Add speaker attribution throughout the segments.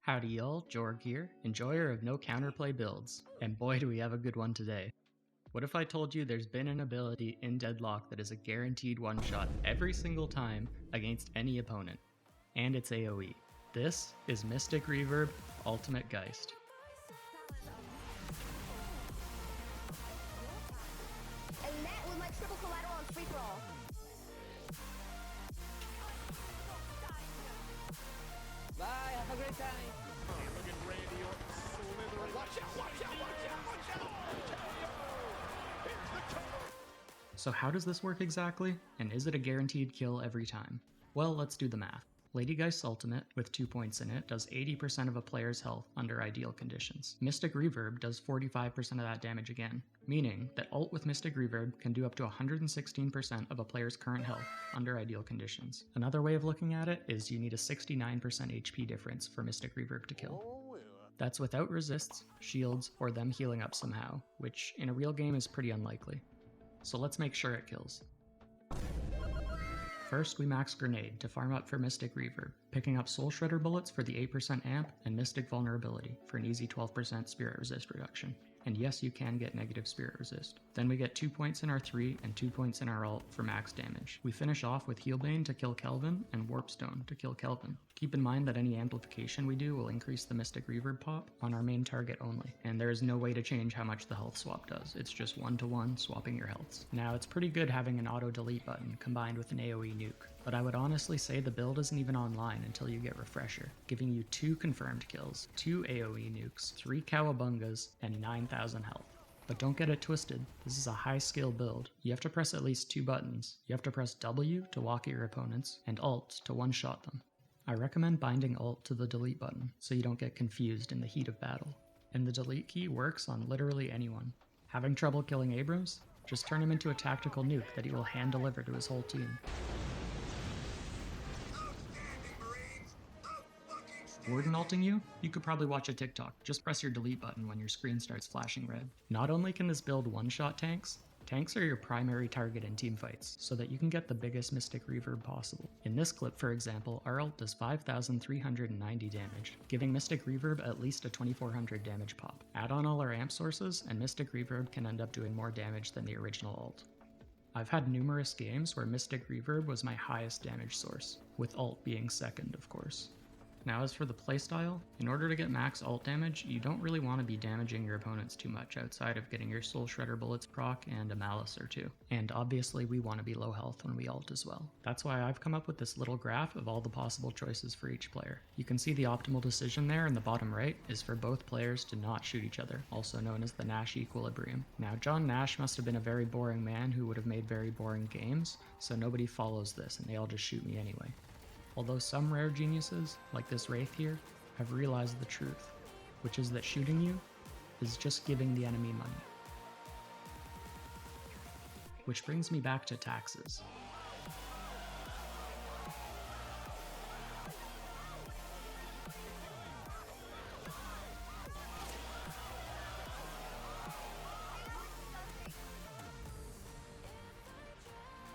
Speaker 1: Howdy y'all, Jorg here, enjoyer of no counterplay builds, and boy do we have a good one today. What if I told you there's been an ability in Deadlock that is a guaranteed one-shot every single time against any opponent, and it's AoE. This is Mystic Reverb Ultimate Geist.
Speaker 2: And that was my triple collateral on free for all.
Speaker 3: Bye, have a great time.
Speaker 1: So how does this work exactly? And is it a guaranteed kill every time? Well, let's do the math. Lady Geist's ultimate, with 2 points in it, does 80% of a player's health under ideal conditions. Mystic Reverb does 45% of that damage again, meaning that ult with Mystic Reverb can do up to 116% of a player's current health under ideal conditions. Another way of looking at it is you need a 69% HP difference for Mystic Reverb to kill. That's without resists, shields, or them healing up somehow, which in a real game is pretty unlikely. So let's make sure it kills. First, we max Grenade to farm up for Mystic Reverb, picking up Soul Shredder bullets for the 8% amp and Mystic Vulnerability for an easy 12% Spirit Resist reduction. And yes, you can get negative Spirit Resist. Then we get 2 points in our 3 and 2 points in our ult for max damage. We finish off with Healbane to kill Kelvin and Warpstone to kill Kelvin. Keep in mind that any amplification we do will increase the Mystic Reverb pop on our main target only, and there is no way to change how much the health swap does. It's just 1-to-1 swapping your healths. Now, it's pretty good having an auto delete button combined with an AoE nuke, but I would honestly say the build isn't even online until you get Refresher, giving you 2 confirmed kills, 2 AoE nukes, 3 Cowabungas, and 9,000 health. But don't get it twisted, this is a high skill build. You have to press at least 2 buttons. You have to press W to walk at your opponents, and Alt to one-shot them. I recommend binding Alt to the delete button, so you don't get confused in the heat of battle. And the delete key works on literally anyone. Having trouble killing Abrams? Just turn him into a tactical nuke that he will hand-deliver to his whole team. Warden ulting you? You could probably watch a TikTok. Just press your delete button when your screen starts flashing red. Not only can this build one-shot tanks, tanks are your primary target in teamfights, so that you can get the biggest Mystic Reverb possible. In this clip, for example, our ult does 5,390 damage, giving Mystic Reverb at least a 2,400 damage pop. Add on all our amp sources, and Mystic Reverb can end up doing more damage than the original ult. I've had numerous games where Mystic Reverb was my highest damage source, with ult being second, of course. Now as for the playstyle, in order to get max ult damage, you don't really want to be damaging your opponents too much outside of getting your Soul Shredder bullets proc and a malice or 2. And obviously we want to be low health when we ult as well. That's why I've come up with this little graph of all the possible choices for each player. You can see the optimal decision there in the bottom right is for both players to not shoot each other, also known as the Nash equilibrium. Now John Nash must have been a very boring man who would have made very boring games, so nobody follows this and they all just shoot me anyway. Although some rare geniuses, like this Wraith here, have realized the truth, which is that shooting you is just giving the enemy money. Which brings me back to taxes.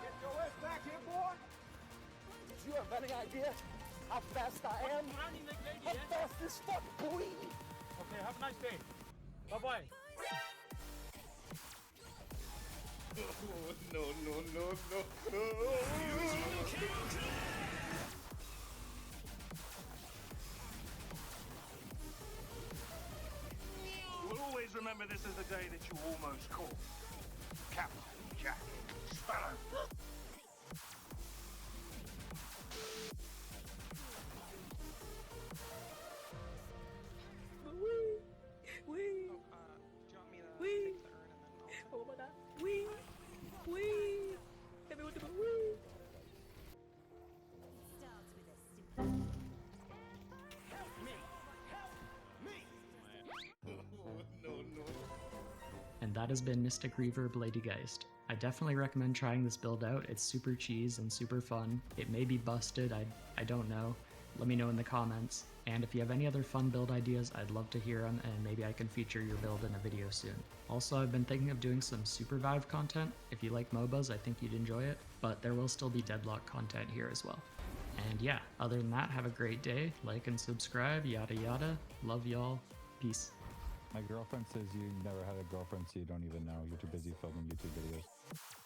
Speaker 3: Get your ass back here, boy! Do you have any idea how fast I am? I'm fast as fuck, boy!
Speaker 4: Okay, have a nice day. Bye-bye.
Speaker 5: You will always remember this as the day that you almost caught Captain Jack Sparrow.
Speaker 6: Oh my god. Wee! Wee! Everyone do a wee!
Speaker 1: And that has been Mystic Reverb Lady Geist. I definitely recommend trying this build out. It's super cheese and super fun. It may be busted, I don't know. Let me know in the comments. And if you have any other fun build ideas, I'd love to hear them, and maybe I can feature your build in a video soon. Also, I've been thinking of doing some Supervive content. If you like MOBAs, I think you'd enjoy it, but there will still be Deadlock content here as well. And yeah, other than that, have a great day. Like and subscribe, yada yada. Love y'all. Peace.
Speaker 7: My girlfriend says you never had a girlfriend, so you don't even know. You're too busy filming YouTube videos.